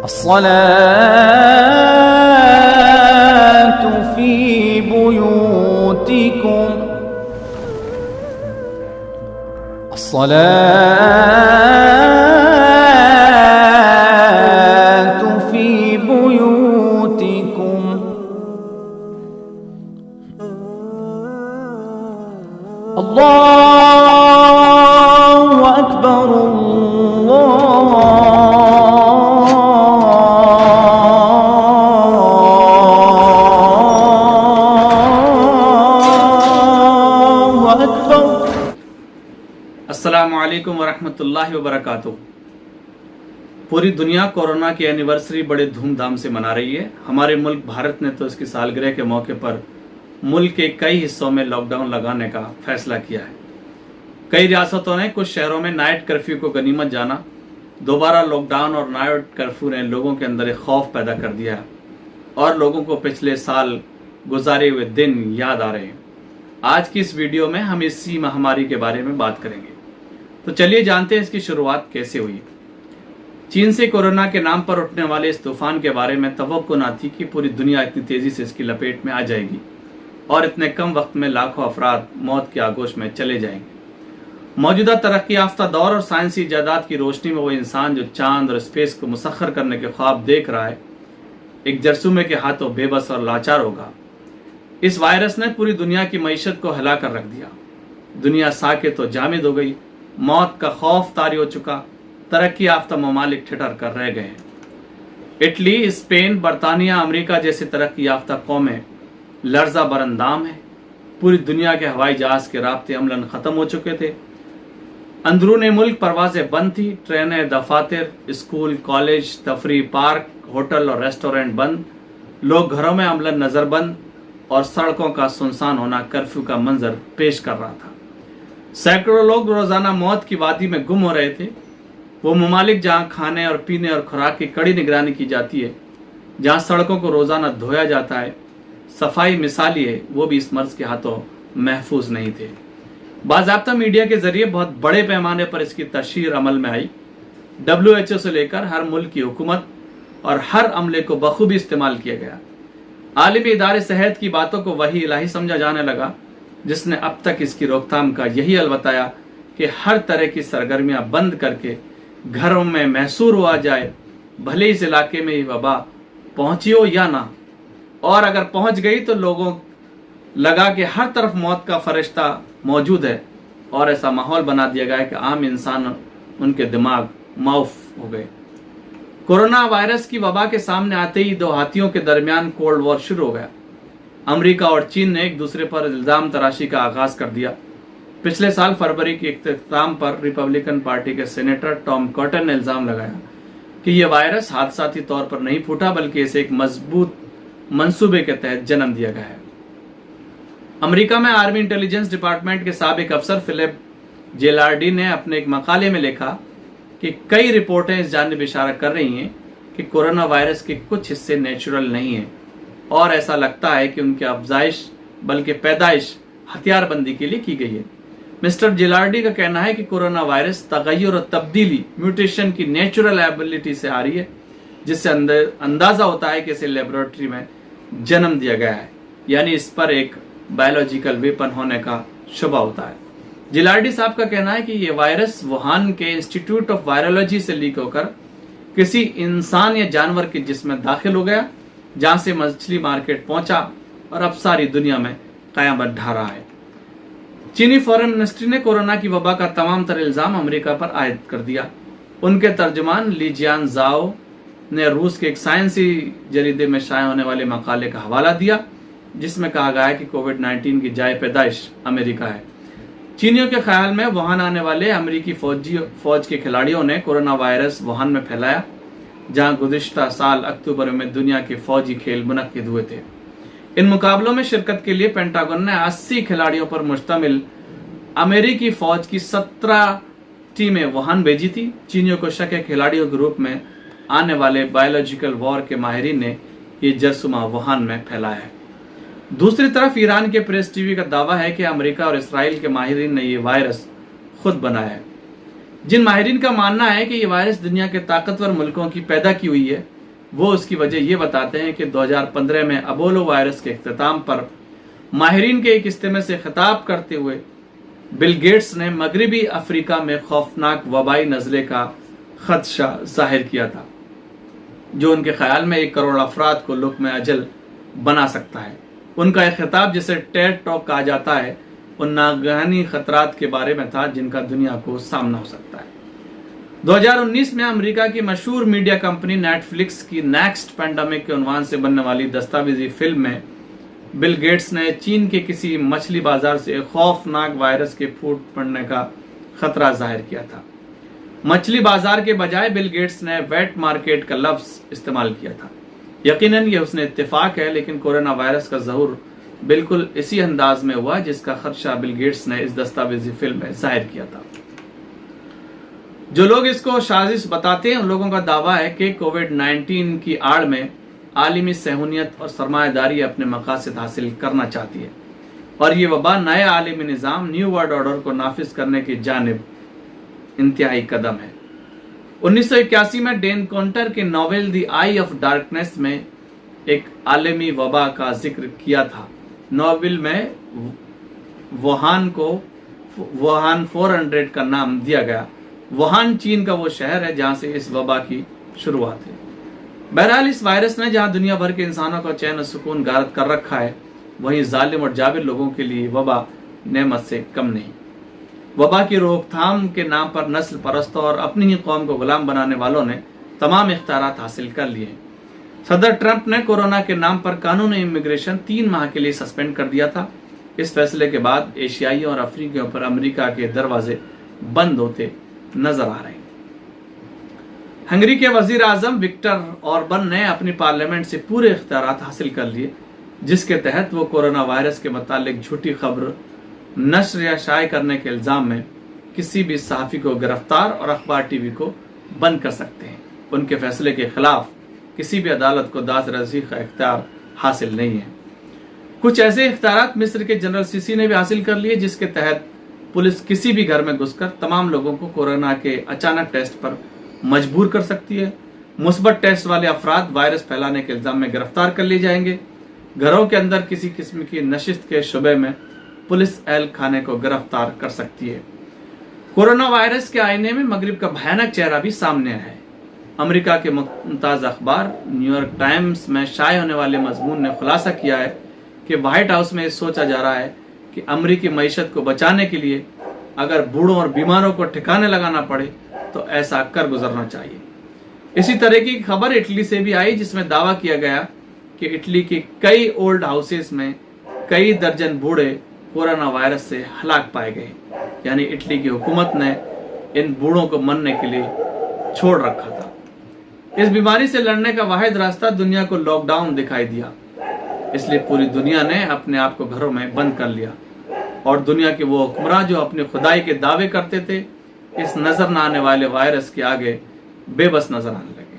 الصلاة في بيوتكم الصلاة في بيوتكم الله أكبر अस्सलामु अलैकुम वरहमतुल्लाहि वबरकातुह। पूरी दुनिया कोरोना की एनिवर्सरी बड़े धूमधाम से मना रही है। हमारे मुल्क भारत ने तो इसकी सालगिरह के मौके पर मुल्क के कई हिस्सों में लॉकडाउन लगाने का फैसला किया है। कई रियासतों ने कुछ शहरों में नाइट कर्फ्यू को गनीमत जाना। दोबारा लॉकडाउन और नाइट कर्फ्यू ने लोगों के अंदर एक खौफ पैदा कर दिया है और लोगों को पिछले साल गुजारे हुए दिन याद आ रहे हैं। आज की इस वीडियो में हम इसी महामारी के बारे में बात करेंगे। तो चलिए जानते हैं इसकी शुरुआत कैसे हुई। चीन से कोरोना के नाम पर उठने वाले इस तूफान के बारे में तवक्को न थी कि पूरी दुनिया इतनी तेजी से इसकी लपेट में आ जाएगी और इतने कम वक्त में लाखों अफराद मौत के आगोश में चले जाएंगे। मौजूदा तरक्की याफ्ता दौर और साइंसी इजादात की रोशनी में वो इंसान जो चांद और स्पेस को मुसख्खर करने के ख्वाब देख रहा है, एक जरसूमे के हाथों बेबस और लाचार होगा। इस वायरस ने पूरी दुनिया की मईशत को हिला कर रख दिया। दुनिया साकित तो जामिद हो गई, मौत का खौफ तारी हो चुका, तरक्की याफ्ता ममालिक ठिठर कर रह गए हैं। इटली, स्पेन, बरतानिया, अमेरिका जैसे तरक्की याफ्ता कौमें लर्जा बरंदाम है। पूरी दुनिया के हवाई जहाज के राब्ते अमलन खत्म हो चुके थे। अंदरूनी मुल्क परवाजें बंद थी। ट्रेनें, दफातर, स्कूल, कॉलेज, तफरी पार्क, होटल और रेस्टोरेंट बंद। लोग घरों में अमलन नजरबंद और सड़कों का सुनसान होना कर्फ्यू का मंजर पेश कर रहा था। सैकड़ों लोग रोजाना मौत की वादी में गुम हो रहे थे। वो ममालिक जहां खाने और पीने और खुराक की कड़ी निगरानी की जाती है, जहां सड़कों को रोजाना धोया जाता है, सफाई मिसाली है, वो भी इस मर्ज के हाथों महफूज नहीं थे। बाज़ाब्ता मीडिया के जरिए बहुत बड़े पैमाने पर इसकी तशहीर अमल में आई। WHO से लेकर हर मुल्क की हुकूमत और हर अमले को बखूबी इस्तेमाल किया गया। आलमी इदारे सेहत की बातों को वही इलाही समझा जाने लगा, जिसने अब तक इसकी रोकथाम का यही हल बताया कि हर तरह की सरगर्मियां बंद करके घरों में महसूर हुआ जाए, भले इस इलाके में ये वबा पहुंची हो या ना, और अगर पहुंच गई तो लोगों लगा कि हर तरफ मौत का फरिश्ता मौजूद है और ऐसा माहौल बना दिया गया कि आम इंसान उनके दिमाग माउफ हो गए। कोरोना वायरस की वबा के सामने आते ही दो हाथियों के दरमियान कोल्ड वॉर शुरू हो गया। अमेरिका और चीन ने एक दूसरे पर इल्जाम तराशी का आगाज कर दिया। पिछले साल फरवरी के इख्तिताम पर रिपब्लिकन पार्टी के सेनेटर टॉम कॉटन ने इल्जाम लगाया कि यह वायरस हादसाती तौर पर नहीं फूटा, बल्कि इसे एक मजबूत मंसूबे के तहत जन्म दिया गया है। अमेरिका में आर्मी इंटेलिजेंस डिपार्टमेंट के साबिक अफसर फिलिप जिलार्डी ने अपने एक मकाले में लिखा कि कई रिपोर्टें इस जानिब इशारा कर रही हैं कि कोरोना वायरस के कुछ हिस्से नेचुरल नहीं हैं और ऐसा लगता है कि उनकी अफजाइश बल्कि पैदाइश हथियारबंदी के लिए की गई है। मिस्टर जिलार्डी का कहना है कि कोरोना वायरस तगय्युर और तब्दीली म्यूटेशन की नेचुरल एबिलिटी से आ रही है, जिससे अंदाजा होता है कि इसे लेबोरेटरी में जन्म दिया गया है, यानी इस पर एक बायोलॉजिकल वेपन होने का शुबा होता है। जिलार्डी साहब का कहना है कि यह वायरस वुहान के इंस्टीट्यूट ऑफ वायरोलॉजी से लीक होकर किसी इंसान या जानवर के जिस्म में दाखिल हो गया, जहां से मछली मार्केट पहुंचा और अब सारी दुनिया में कयामत ढा रहा है। चीनी फॉरेन मिनिस्ट्री ने कोरोना की वबा का तमाम तर इल्जाम अमेरिका पर आयद कर दिया। उनके तर्जुमान ली जियान जाओ ने रूस के एक साइंसी जरीदे में शाये होने वाले मकाले का हवाला दिया, जिसमें कहा गया है कि कोविड-19 की जाए पैदाइश अमेरिका है। चीनियों के ख्याल में वुहान आने वाले अमेरिकी फौज के खिलाड़ियों ने कोरोना वायरस वुहान में फैलाया, जहां गुज़िश्ता साल अक्टूबर में दुनिया के फौजी खेल मुनक्किद हुए थे। इन मुकाबलों में शिरकत के लिए पेंटागन ने 80 खिलाड़ियों पर मुश्तमिल अमेरिकी फौज की 17 टीमें वुहान भेजी थी। चीनियों को शक है खिलाड़ियों के रूप में आने वाले बायोलॉजिकल वॉर के माहिरीन ने ये जरसुमा वुहान में फैलाया है। दूसरी तरफ ईरान के प्रेस टीवी का दावा है कि अमेरिका और इसराइल के माहिरीन ने यह वायरस खुद बनाया है। जिन माहिरीन का मानना है कि यह वायरस दुनिया के ताकतवर मुल्कों की पैदा की हुई है, وہ اس کی وجہ یہ بتاتے ہیں کہ 2015 میں ابولو وائرس کے اختتام پر ماہرین کے ایک اجتماع سے خطاب کرتے ہوئے بل گیٹس نے مغربی افریقہ میں خوفناک وبائی نزلے کا خدشہ ظاہر کیا تھا، جو ان کے خیال میں 1 کروڑ افراد کو لقمہ اجل بنا سکتا ہے۔ ان کا ایک خطاب جسے ٹیڈ ٹاک کہا جاتا ہے ان ناگہانی خطرات کے بارے میں تھا جن کا دنیا کو سامنا ہو سکتا ہے۔ 2019 میں امریکہ کی مشہور میڈیا کمپنی نیٹ فلکس کی نیکسٹ پینڈیمک کے عنوان سے بننے والی دستاویزی فلم میں بل گیٹس نے چین کے کسی مچھلی بازار سے خوفناک وائرس کے پھوٹ پڑنے کا خطرہ ظاہر کیا تھا۔ مچھلی بازار کے بجائے بل گیٹس نے ویٹ مارکیٹ کا لفظ استعمال کیا تھا۔ یقیناً یہ حسن اتفاق ہے، لیکن کورونا وائرس کا ظہور بالکل اسی انداز میں ہوا جس کا خدشہ بل گیٹس نے اس دستاویزی فلم میں ظاہر کیا تھا۔ جو لوگ اس کو سازش بتاتے ہیں ان لوگوں کا دعویٰ ہے کہ کووڈ-19 کی آڑ میں عالمی صہیونیت اور سرمایہ داری اپنے مقاصد حاصل کرنا چاہتی ہے، اور یہ وبا نئے عالمی نظام نیو ورلڈ آرڈر کو نافذ کرنے کی جانب انتہائی قدم ہے۔ 1981 میں ڈین کونٹر کے novel the I of darkness میں ایک عالمی وبا کا ذکر کیا تھا۔ ناول میں ووہان کو ووہان 400 کا نام دیا گیا۔ ووہان چین کا وہ شہر ہے جہاں سے اس وبا کی شروعات ہے۔ بہرحال اس وائرس نے جہاں دنیا بھر کے انسانوں کا چین و سکون غارت کر رکھا ہے، وہیں ظالم اور جابر لوگوں کے لیے وبا نعمت سے کم نہیں۔ وبا کی روک تھام کے نام پر نسل پرستوں اور اپنی ہی قوم کو غلام بنانے والوں نے تمام اختیارات حاصل کر لیے ہیں۔ صدر ٹرمپ نے کورونا کے نام پر قانون امیگریشن 3 ماہ کے لیے سسپینڈ کر دیا تھا۔ اس فیصلے کے بعد ایشیائیوں اور افریقیوں پر امریکہ کے دروازے بند ہوتے نظر آ رہے ہیں۔ ہنگری کے وزیر اعظم وکٹر اوربن نے اپنی پارلیمنٹ سے پورے اختیارات حاصل کر لیے، جس کے تحت وہ کورونا وائرس کے متعلق جھوٹی خبر نشر یا شائع کرنے کے الزام میں کسی بھی صحافی کو گرفتار اور اخبار ٹی وی کو بند کر سکتے ہیں۔ ان کے فیصلے کے خلاف کسی بھی عدالت کو داد رسی کا اختیار حاصل نہیں ہے۔ کچھ ایسے اختیارات مصر کے جنرل سیسی نے بھی حاصل کر لیے، جس کے تحت پولیس کسی بھی گھر میں گھس کر تمام لوگوں کو کورونا کے اچانک ٹیسٹ پر مجبور کر سکتی ہے۔ مثبت ٹیسٹ والے افراد وائرس پھیلانے کے الزام میں گرفتار کر لیے جائیں گے۔ گھروں کے اندر کسی قسم کی نشست کے شبے میں پولیس اہل خانے کو گرفتار کر سکتی ہے۔ کورونا وائرس کے آئینے میں مغرب کا بھیانک چہرہ بھی سامنے آیا ہے۔ امریکہ کے ممتاز اخبار نیو یارک ٹائمز میں شائع ہونے والے مضمون نے خلاصہ کیا ہے کہ وائٹ ہاؤس میں سوچا جا رہا ہے کہ امریکی معیشت کو بچانے کے لیے اگر بوڑھوں اور بیماروں کو ٹھکانے لگانا پڑے تو ایسا کر گزرنا چاہیے۔ اسی طرح کی خبر اٹلی سے بھی آئی، جس میں دعویٰ کیا گیا کہ اٹلی کے کئی اولڈ ہاؤسز میں کئی درجن بوڑھے کورونا وائرس سے ہلاک پائے گئے، یعنی اٹلی کی حکومت نے ان بوڑھوں کو مرنے کے لیے چھوڑ رکھا تھا۔ اس بیماری سے لڑنے کا واحد راستہ دنیا کو لاک ڈاؤن دکھائی دیا، اس لیے پوری دنیا نے اپنے آپ کو گھروں میں بند کر لیا، اور دنیا کے وہ حکمراں جو اپنی خدائی کے دعوے کرتے تھے اس نظر نہ آنے والے وائرس کے آگے بے بس نظر آنے لگے۔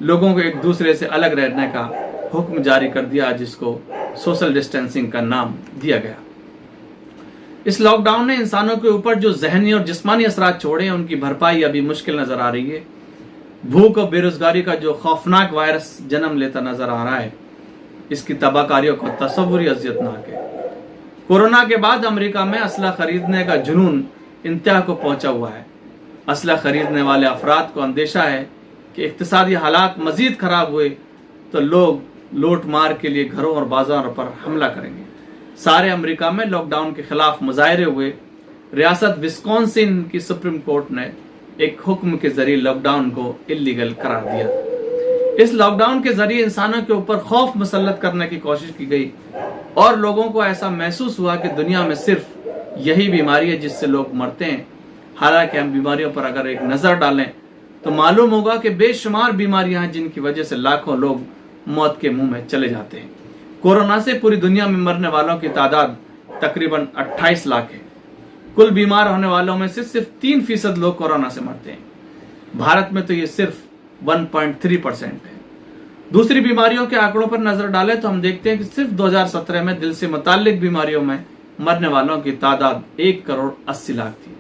لوگوں کو ایک دوسرے سے الگ رہنے کا حکم جاری کر دیا، جس کو سوشل ڈسٹینسنگ کا نام دیا گیا۔ اس لاک ڈاؤن نے انسانوں کے اوپر جو ذہنی اور جسمانی اثرات چھوڑے ہیں ان کی بھرپائی ابھی مشکل نظر آ رہی ہے۔ بھوک اور بے روزگاری کا جو خوفناک وائرس جنم لیتا نظر آ رہا ہے، اس کی تباہ کاریوں کو تصور ہی اذیتناک ہے۔ کورونا کے بعد امریکہ میں اسلحہ خریدنے کا جنون انتہا کو پہنچا ہوا ہے۔ اسلحہ خریدنے والے افراد کو اندیشہ ہے کہ اقتصادی حالات مزید خراب ہوئے تو لوگ لوٹ مار کے لیے گھروں اور بازاروں پر حملہ کریں گے۔ سارے امریکہ میں لاک ڈاؤن کے خلاف مظاہرے ہوئے۔ ریاست وسکونسن کی سپریم کورٹ نے ایک حکم کے ذریعے لاک ڈاؤن کو اللیگل قرار دیا۔ اس لاک ڈاؤن کے ذریعے انسانوں کے اوپر خوف مسلط کرنے کی کوشش کی گئی، اور لوگوں کو ایسا محسوس ہوا کہ دنیا میں صرف یہی بیماری ہے جس سے لوگ مرتے ہیں۔ حالانکہ ہم بیماریوں پر اگر ایک نظر ڈالیں تو معلوم ہوگا کہ بے شمار بیماریاں ہیں جن کی وجہ سے لاکھوں لوگ موت کے منہ میں چلے جاتے ہیں۔ کورونا سے پوری دنیا میں مرنے والوں کی تعداد تقریباً 28 لاکھ ہے۔ کل بیمار ہونے والوں میں سے صرف 3% لوگ کورونا سے مرتے ہیں۔ بھارت میں تو یہ صرف 1.3% ہے۔ دوسری بیماریوں کے آنکڑوں پر نظر ڈالیں تو ہم دیکھتے ہیں کہ صرف 2017 میں دل سے متعلق بیماریوں میں مرنے والوں کی تعداد 1.80 تھی۔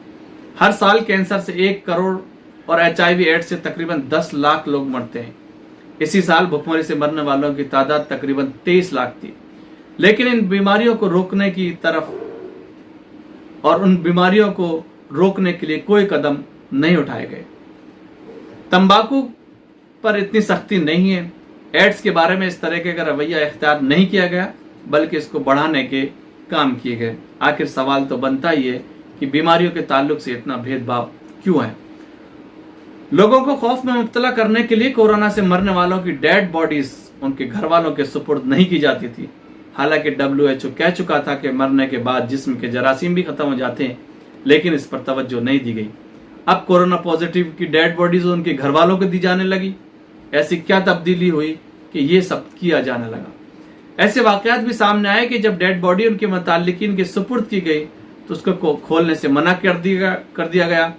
ہر سال کینسر سے 1 کروڑ اور HIV ایڈز سے تقریباً 10 لاکھ لوگ مرتے ہیں۔ इसी साल भुखमरी से मरने वालों की तादाद तकरीबन 23 लाख थी। लेकिन इन बीमारियों को रोकने की तरफ और उन बीमारियों को रोकने के लिए कोई कदम नहीं उठाए गए। तंबाकू पर इतनी सख्ती नहीं है, एड्स के बारे में इस तरह का रवैया इख्तियार नहीं किया गया, बल्कि इसको बढ़ाने के काम किए गए। आखिर सवाल तो बनता ही है कि बीमारियों के ताल्लुक से इतना भेदभाव क्यों है। लोगों को खौफ में मुब्तला करने के लिए कोरोना से मरने वालों की डेड बॉडीज उनके घर वालों के सुपुर्द नहीं की जाती थी। हालांकि WHO कह चुका था कि मरने के बाद जिस्म के जरासीम भी खत्म हो जाते हैं, लेकिन इस पर तवज्जो नहीं दी गई। अब कोरोना पॉजिटिव की डेड बॉडीज उनके घर वालों को दी जाने लगी। ऐसी क्या तब्दीली हुई कि ये सब किया जाने लगा। ऐसे वाकयात भी सामने आए कि जब डेड बॉडी उनके मुताल्लिकीन के सुपुर्द की गई तो उसको खोलने से मना कर दिया गया,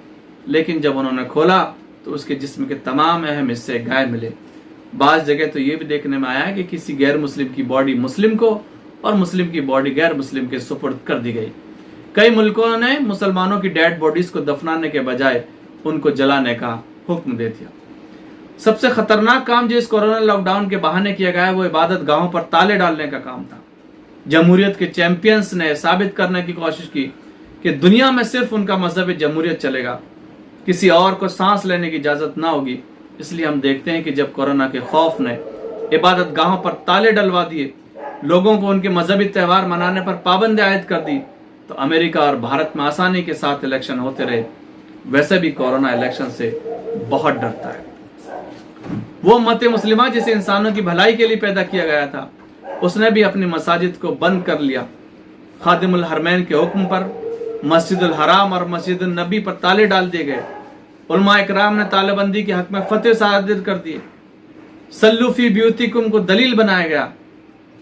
लेकिन जब उन्होंने खोला तो उसके जिस्म के तमाम अहम हिस्से गायब मिले। बाज़ जगह तो ये भी देखने में आया कि किसी गैर मुस्लिम की बॉडी मुस्लिम को और मुस्लिम की बॉडी गैर मुस्लिम के सुपुर्द कर दी गई। कई मुल्कों ने मुसलमानों की डेड बॉडीज को दफनाने के बजाय उनको जलाने का हुक्म दे दिया। सबसे खतरनाक काम जो इस कोरोना लॉकडाउन के बहाने किया गया वो इबादत गाहों पर ताले डालने का काम था। जमहूरियत के चैंपियंस ने साबित करने की कोशिश की कि दुनिया में सिर्फ उनका मजहब जमहूरियत चलेगा, किसी और को सांस लेने की इजाजत ना होगी। इसलिए हम देखते हैं कि जब कोरोना के खौफ ने इबादत गाहों पर ताले डलवा दिए, लोगों को उनके मजहबी त्यौहार मनाने पर पाबंदी आयद कर दी, तो अमेरिका और भारत में आसानी के साथ इलेक्शन होते रहे। वैसे भी कोरोना इलेक्शन से बहुत डरता है। वो उम्मत मुस्लिमा जिसे इंसानों की भलाई के लिए पैदा किया गया था, उसने भी अपनी मसाजिद को बंद कर लिया। खादिमुल हरमैन के हुक्म पर मस्जिदुल हराम और मस्जिदुल नबी पर ताले डाल दिए गए। उलमा इकराम ने तालेबंदी के हक में फतवे सादिर कर दिए। सल्लू फी ब्यूतिकुम को दलील बनाया गया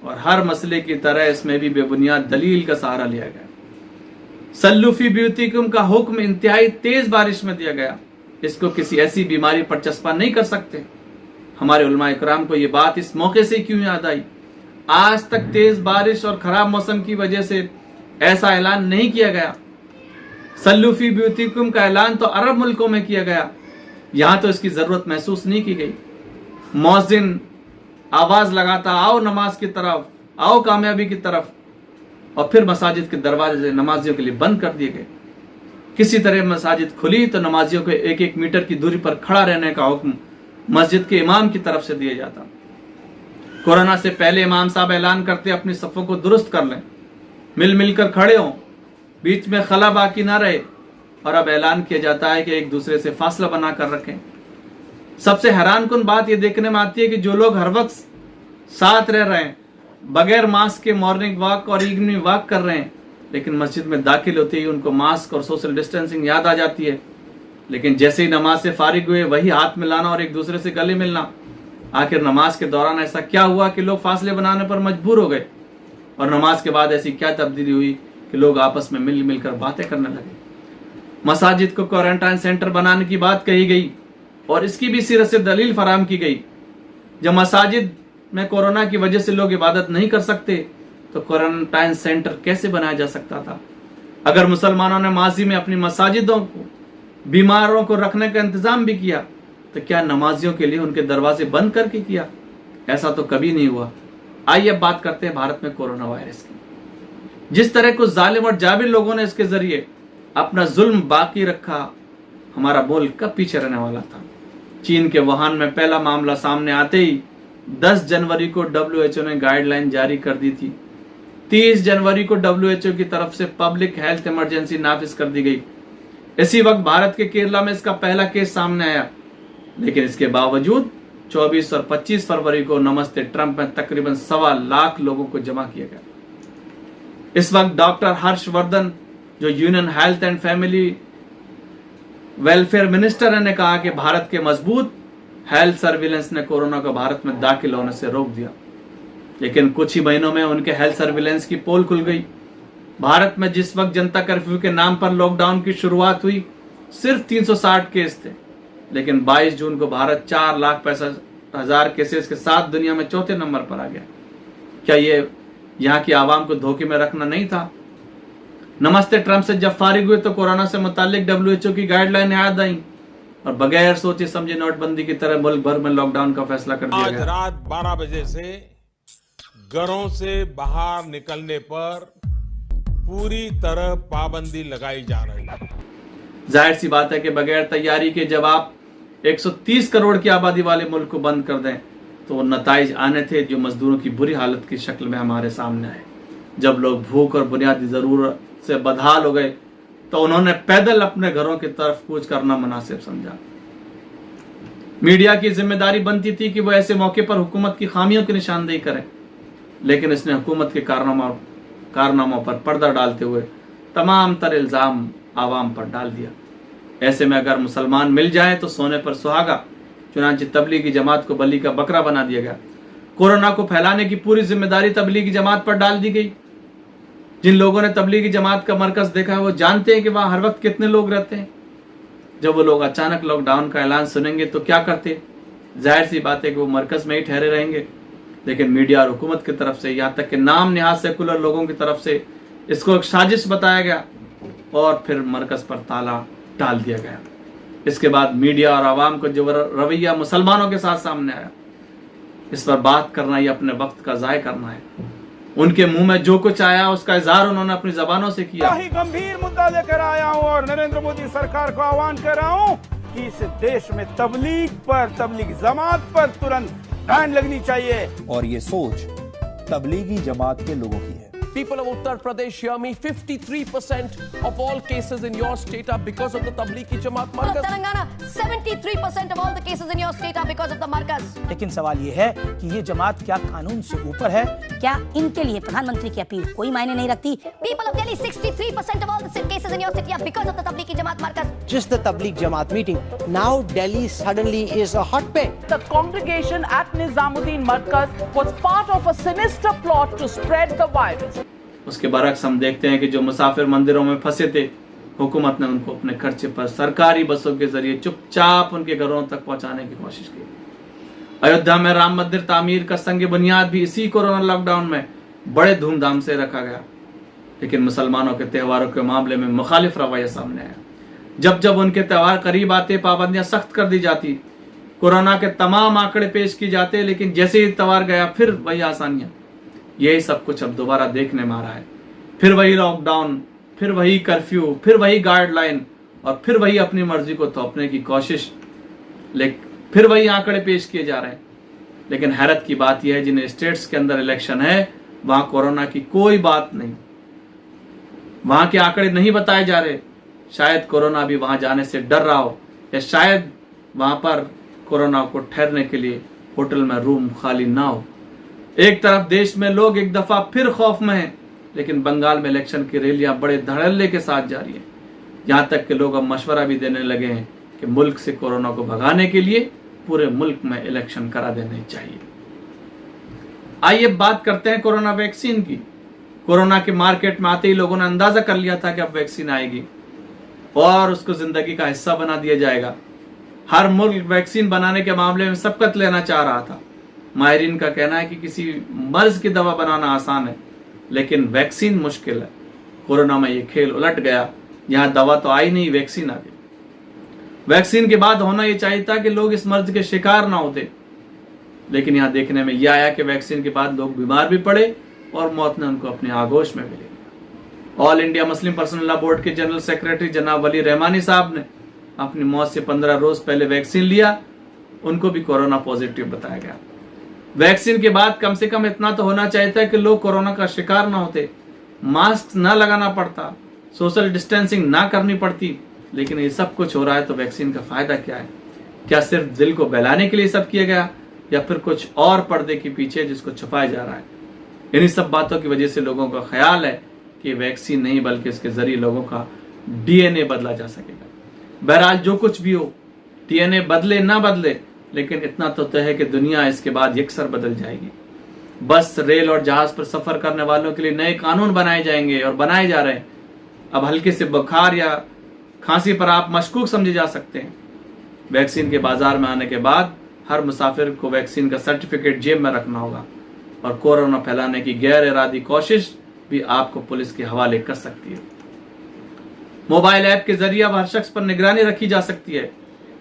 और हर मसले की तरह इसमें भी बेबुनियाद दलील का सहारा लिया गया। सल्लू फी ब्यूतिकुम का हुक्म इंतहाई तेज बारिश में दिया गया। इसको किसी ऐसी बीमारी पर चस्पा नहीं कर सकते। हमारे उलमा इकराम को ये बात इस मौके से क्यों याद आई? आज तक तेज बारिश और खराब मौसम की वजह से ऐसा ऐलान नहीं किया गया। सल्लू फी ब्यूतिकुम का ऐलान तो अरब मुल्कों में किया गया, यहां तो इसकी जरूरत महसूस नहीं की गई। मौजिन आवाज लगाता, आओ नमाज की तरफ, आओ कामयाबी की तरफ, और फिर मसाजिद के दरवाजे नमाजियों के लिए बंद कर दिए गए। किसी तरह मसाजिद खुली तो नमाजियों को 1-1 मीटर की दूरी पर खड़ा रहने का हुक्म मस्जिद के इमाम की तरफ से दिया जाता। कोरोना से पहले इमाम साहब ऐलान करते अपनी सफ़ों को दुरुस्त कर लें, मिलकर खड़े हों, बीच में खला बाकी ना रहे, और अब ऐलान किया जाता है कि एक दूसरे से फासला बना कर रखें। सबसे हैरान कुन बात यह देखने में आती है कि जो लोग हर वक्त साथ रह रहे हैं, बगैर मास्क के मॉर्निंग वॉक और इवनिंग वॉक कर रहे हैं, लेकिन मस्जिद में दाखिल होते ही उनको मास्क और सोशल डिस्टेंसिंग याद आ जाती है। लेकिन जैसे ही नमाज से फारिग हुए वही हाथ मिलाना और एक दूसरे से गले मिलना। आखिर नमाज के दौरान ऐसा क्या हुआ कि लोग फासले बनाने पर मजबूर हो गए, और नमाज के बाद ऐसी क्या तब्दीली हुई कि लोग आपस में मिलकर बातें करने लगे। मसाजिद को क्वारंटाइन सेंटर बनाने की बात कही गई और इसकी भी सिरे से दलील फराहम की गई। जब मसाजिद में कोरोना की वजह से लोग इबादत नहीं कर सकते तो क्वारंटाइन सेंटर कैसे बनाया जा सकता था? अगर मुसलमानों ने माजी में अपनी मसाजिदों को बीमारों को रखने का इंतजाम भी किया तो क्या नमाजियों के लिए उनके दरवाजे बंद करके किया? ऐसा तो कभी नहीं हुआ। आइए अब बात करते हैं भारत में कोरोना वायरस की। जिस तरह कुछ जालिम और जाबिर लोगों ने इसके जरिए अपना जुल्म बाकी रखा, हमारा मुल्क कब पीछे रहने वाला था? चीन के वुहान में पहला मामला सामने आते ही 10 जनवरी को WHO ने गाइडलाइन जारी कर दी थी। 30 जनवरी को WHO की तरफ से पब्लिक हेल्थ इमरजेंसी नाफिज कर दी गई। इसी वक्त भारत के केरला में इसका पहला केस सामने आया, लेकिन इसके बावजूद 24 और 25 फरवरी को नमस्ते ट्रंप में तकरीबन 1.25 लाख लोगों को जमा किया गया। इस वक्त डॉक्टर हर्षवर्धन, जो union health and family welfare minister ने कहा कि भारत के मजबूत हेल्थ सर्विलेंस ने कोरोना को भारत में दाखिल होने से रोक दिया। लेकिन कुछ ही महीनों में उनके हेल्थ सर्विलेंस की पोल खुल गई। भारत में जिस वक्त जनता कर्फ्यू के नाम पर लॉकडाउन की शुरुआत हुई, सिर्फ 360 केस थे, लेकिन 22 जून को भारत 4,65,000 केसेस के साथ दुनिया में चौथे नंबर पर आ गया। क्या ये यहाँ की आवाम को धोखे में रखना नहीं था? नमस्ते ट्रंप से जब फारिग हुए तो कोरोना से मुतालिक WHO की गाइडलाइन याद आई। اور بغیر سوچے سمجھے نوٹ بندی کی طرح ملک بھر میں لاک ڈاؤن کا فیصلہ کر دیا آج گیا. رات 12 بجے سے گھروں سے باہر نکلنے پر پوری طرح پابندی لگائی جا رہی ہے. ظاہر سی بات ہے کہ بغیر تیاری کے جب آپ 130 کروڑ کی آبادی والے ملک کو بند کر دیں تو وہ نتائج آنے تھے جو مزدوروں کی بری حالت کی شکل میں ہمارے سامنے آئے. جب لوگ بھوک اور بنیادی ضرورت سے بدحال ہو گئے تو انہوں نے پیدل اپنے گھروں کی طرف کوچ کرنا مناسب سمجھا. میڈیا کی ذمہ داری بنتی تھی کہ وہ ایسے موقع پر حکومت کی خامیوں کی نشاندہی کرے، لیکن اس نے حکومت کے کارناموں پر پردہ ڈالتے ہوئے تمام تر الزام عوام پر ڈال دیا. ایسے میں اگر مسلمان مل جائیں تو سونے پر سہاگا، چنانچہ تبلیغی جماعت کو بلی کا بکرا بنا دیا گیا. کورونا کو پھیلانے کی پوری ذمہ داری تبلیغی جماعت پر ڈال دی گئی. جن لوگوں نے تبلیغی جماعت کا مرکز دیکھا ہے وہ جانتے ہیں کہ وہاں ہر وقت کتنے لوگ رہتے ہیں. جب وہ لوگ اچانک لاک ڈاؤن کا اعلان سنیں گے تو کیا کرتے؟ ظاہر سی بات ہے کہ وہ مرکز میں ہی ٹھہرے رہیں گے. لیکن میڈیا اور حکومت کی طرف سے، یہاں تک کہ نام نہاد سیکولر لوگوں کی طرف سے اس کو ایک سازش بتایا گیا اور پھر مرکز پر تالا ڈال دیا گیا. اس کے بعد میڈیا اور عوام کو جو رویہ مسلمانوں کے ساتھ سامنے آیا، اس پر بات کرنا یہ اپنے وقت کا ضائع کرنا ہے. ان کے منہ میں جو کچھ آیا اس کا اظہار انہوں نے اپنی زبانوں سے کیا. ہی گمبھیر مدعا لے کر آیا ہوں اور نریندر مودی سرکار کو آہوان کر رہا ہوں کہ اس دیش میں تبلیغ جماعت پر ترنت بین لگنی چاہیے. اور یہ سوچ تبلیغی جماعت کے لوگوں کی ہے. People of Uttar Pradesh, hear me. 53% of all cases in your state are because of the Tablighi Jamaat People of Markaz. Telangana, 73% of all the cases in your state are because of the Markaz. لیکن سوال یہ ہے کہ یہ جماعت کیا قانون سے اوپر ہے؟ کیا ان کے لیے پردھان منتری کی اپیل کوئی معنی نہیں رکھتی؟ People of Delhi, 63% of all the cases in your city are because of the Tablighi Jamaat Markaz. Just the Tabligh Jamaat meeting. Now Delhi suddenly is a hotbed. The congregation at Nizamuddin Markaz was part of a sinister plot to spread the virus. اس کے برعکس ہم دیکھتے ہیں کہ جو مسافر مندروں میں پھنسے تھے، حکومت نے ان کو اپنے خرچے پر سرکاری بسوں کے ذریعے چپ چاپ ان کے گھروں تک پہنچانے کی کوشش کی. ایودھیا میں رام مندر تعمیر کا سنگ بنیاد بھی اسی کورونا لاک ڈاؤن میں بڑے دھوم دھام سے رکھا گیا، لیکن مسلمانوں کے تہواروں کے معاملے میں مخالف رویہ سامنے آیا. جب ان کے تہوار قریب آتے پابندیاں سخت کر دی جاتی، کورونا کے تمام آنکڑے پیش کی جاتے، لیکن جیسے ہی تہوار گیا پھر وہی آسانیاں. یہی سب کچھ اب دوبارہ دیکھنے میں آ رہا ہے. پھر وہی لاک ڈاؤن، پھر وہی کرفیو، پھر وہی گائیڈ لائن اور پھر وہی اپنی مرضی کو تھوپنے کی کوشش، پھر وہی آنکڑے پیش کیے جا رہے ہیں. لیکن حیرت کی بات یہ ہے جن اسٹیٹس کے اندر الیکشن ہے وہاں کورونا کی کوئی بات نہیں، وہاں کے آنکڑے نہیں بتائے جا رہے. شاید کورونا بھی وہاں جانے سے ڈر رہا ہو، یا شاید وہاں پر کورونا کو ٹھہرنے کے لیے ہوٹل میں روم خالی نہ ہو. ایک طرف دیش میں لوگ ایک دفعہ پھر خوف میں ہیں، لیکن بنگال میں الیکشن کی ریلیاں بڑے دھڑلے کے ساتھ جاری ہیں. یہاں تک کہ لوگ اب مشورہ بھی دینے لگے ہیں کہ ملک سے کورونا کو بھگانے کے لیے پورے ملک میں الیکشن کرا دینے چاہیے. آئیے بات کرتے ہیں کورونا ویکسین کی. کورونا کے مارکیٹ میں آتے ہی لوگوں نے اندازہ کر لیا تھا کہ اب ویکسین آئے گی اور اس کو زندگی کا حصہ بنا دیا جائے گا. ہر ملک ویکسین بنانے کے معاملے میں سبقت لینا چاہ رہا تھا. ماہرین کا کہنا ہے کہ کسی مرض کی دوا بنانا آسان ہے لیکن ویکسین مشکل ہے. کورونا میں یہ کھیل الٹ گیا. یہاں دوا تو آئی نہیں، ویکسین آ گئی. ویکسین کے بعد ہونا یہ چاہیے تھا کہ لوگ اس مرض کے شکار نہ ہوتے، لیکن یہاں دیکھنے میں یہ آیا کہ ویکسین کے بعد لوگ بیمار بھی پڑے اور موت نے ان کو اپنے آغوش میں بھی لے لیا. آل انڈیا مسلم پرسنل لا بورڈ کے جنرل سیکرٹری جناب ولی رحمانی صاحب نے اپنی موت سے 15 روز پہلے ویکسین لیا. ان کو بھی کورونا پازیٹیو بتایا گیا. ویکسین کے بعد کم سے کم اتنا تو ہونا چاہیے تھا کہ لوگ کورونا کا شکار نہ ہوتے، ماسک نہ لگانا پڑتا، سوشل ڈسٹینسنگ نہ کرنی پڑتی. لیکن یہ سب کچھ ہو رہا ہے تو ویکسین کا فائدہ کیا ہے؟ کیا صرف دل کو بہلانے کے لیے سب کیا گیا یا پھر کچھ اور پردے کے پیچھے جس کو چھپایا جا رہا ہے؟ انہی سب باتوں کی وجہ سے لوگوں کا خیال ہے کہ ویکسین نہیں بلکہ اس کے ذریعے لوگوں کا ڈی این اے بدلا جا سکے گا. بہرحال جو کچھ بھی ہو، ڈی این اے بدلے نہ بدلے، لیکن اتنا تو طے ہے کہ دنیا اس کے بعد یکسر بدل جائے گی. بس، ریل اور جہاز پر سفر کرنے والوں کے لیے نئے قانون بنائے جائیں گے اور بنائے جا رہے ہیں. اب ہلکے سے بخار یا کھانسی پر آپ مشکوک سمجھے جا سکتے ہیں. ویکسین کے بازار میں آنے کے بعد ہر مسافر کو ویکسین کا سرٹیفکیٹ جیب میں رکھنا ہوگا اور کورونا پھیلانے کی غیر ارادی کوشش بھی آپ کو پولیس کے حوالے کر سکتی ہے. موبائل ایپ کے ذریعے اب ہر شخص پر نگرانی رکھی جا سکتی ہے.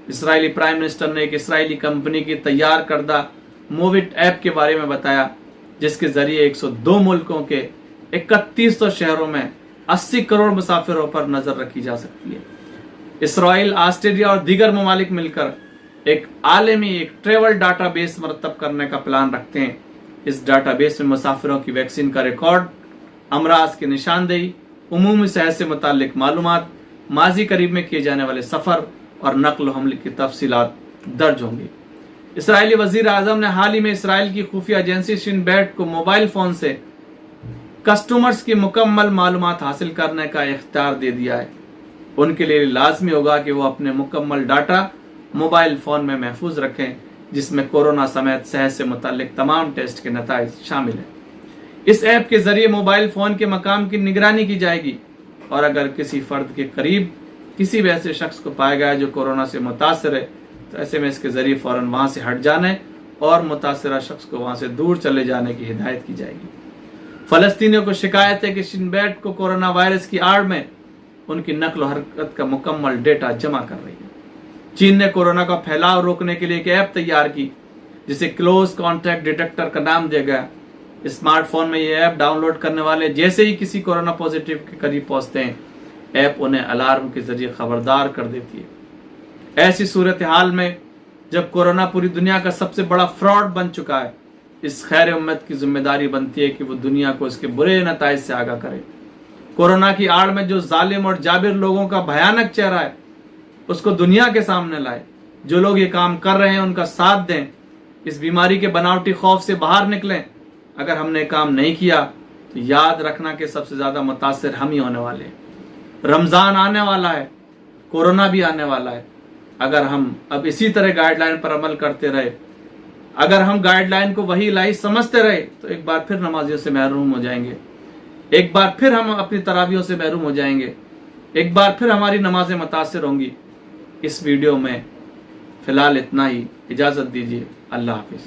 इसराइली प्राइम मिनिस्टर ने एक इसराइली कंपनी की तैयार करदा मूविट ऐप के बारे में बताया, जिसके जरिए 102 मुल्कों के 3100 शहरों में 80 करोड़ मुसाफिरों पर नजर रखी जा सकती है। इसराइल, ऑस्ट्रेलिया और दीगर ममालिक मिलकर एक आलमी ट्रेवल डाटाबेस मरतब करने का प्लान रखते हैं। इस डाटाबेस में मुसाफिरों की वैक्सीन का रिकॉर्ड, अमराज की निशानदेही, उमूमी सेहत से मुताल्लिक मालूमात, माजी करीब में किए जाने वाले सफर और नक्ल हमले की तफसीलात दर्ज होंगी। इसराइली वजीर आजम ने हाल ही में इसराइल की खुफिया एजेंसी शिन बेट को मोबाइल फोन से कस्टमर्स की मुकम्मल मालूमात हासिल करने का इख्तियार दे दिया है। उनके लिए लाजमी होगा कि वो अपने मुकम्मल डाटा मोबाइल फोन में महफूज रखें, जिसमें कोरोना समेत सेहत से मुताल्लिक तमाम टेस्ट के नताइज शामिल हैं। इस ऐप के जरिए मोबाइल फोन के मकाम की निगरानी की जाएगी और अगर किसी फर्द के करीब किसी भी ऐसे शख्स को पाया गया जो कोरोना से मुतासर है, तो ऐसे में इसके जरिए फौरन वहां से हट जाने और मुतासरा शख्स को वहां से दूर चले जाने की हिदायत की जाएगी। फलस्तीनियों को शिकायत है कि शिन बेट को कोरोना वायरस की आड़ में उनकी नकल हरकत का मुकम्मल डेटा जमा कर रही है। चीन ने कोरोना का फैलाव रोकने के लिए एक ऐप तैयार की, जिसे क्लोज कॉन्टैक्ट डिटेक्टर का नाम दिया गया। स्मार्टफोन में यह ऐप डाउनलोड करने वाले जैसे ही किसी कोरोना पॉजिटिव के करीब पहुंचते हैं, ऐप उन्हें अलार्म के जरिए खबरदार कर देती है। ऐसी सूरत हाल में जब कोरोना पूरी दुनिया का सबसे बड़ा फ्रॉड बन चुका है, इस खैर उम्मत की जिम्मेदारी बनती है कि वो दुनिया को इसके बुरे नताइज से आगाह करे। कोरोना की आड़ में जो जालिम और जाबिर लोगों का भयानक चेहरा है, उसको दुनिया के सामने लाए। जो लोग ये काम कर रहे हैं उनका साथ दें, इस बीमारी के बनावटी खौफ से बाहर निकलें। अगर हमने काम नहीं किया तो याद रखना कि सबसे ज्यादा मुतासिर हम ही होने वाले हैं। रमजान आने वाला है, कोरोना भी आने वाला है। अगर हम अब इसी तरह गाइडलाइन पर अमल करते रहे, अगर हम गाइडलाइन को वही इलाही समझते रहे, तो एक बार फिर नमाजियों से महरूम हो जाएंगे, एक बार फिर हम अपनी तरावियों से महरूम हो जाएंगे, एक बार फिर हमारी नमाजें मुतासिर होंगी। इस वीडियो में फिलहाल इतना ही, इजाजत दीजिए। अल्लाह हाफिज।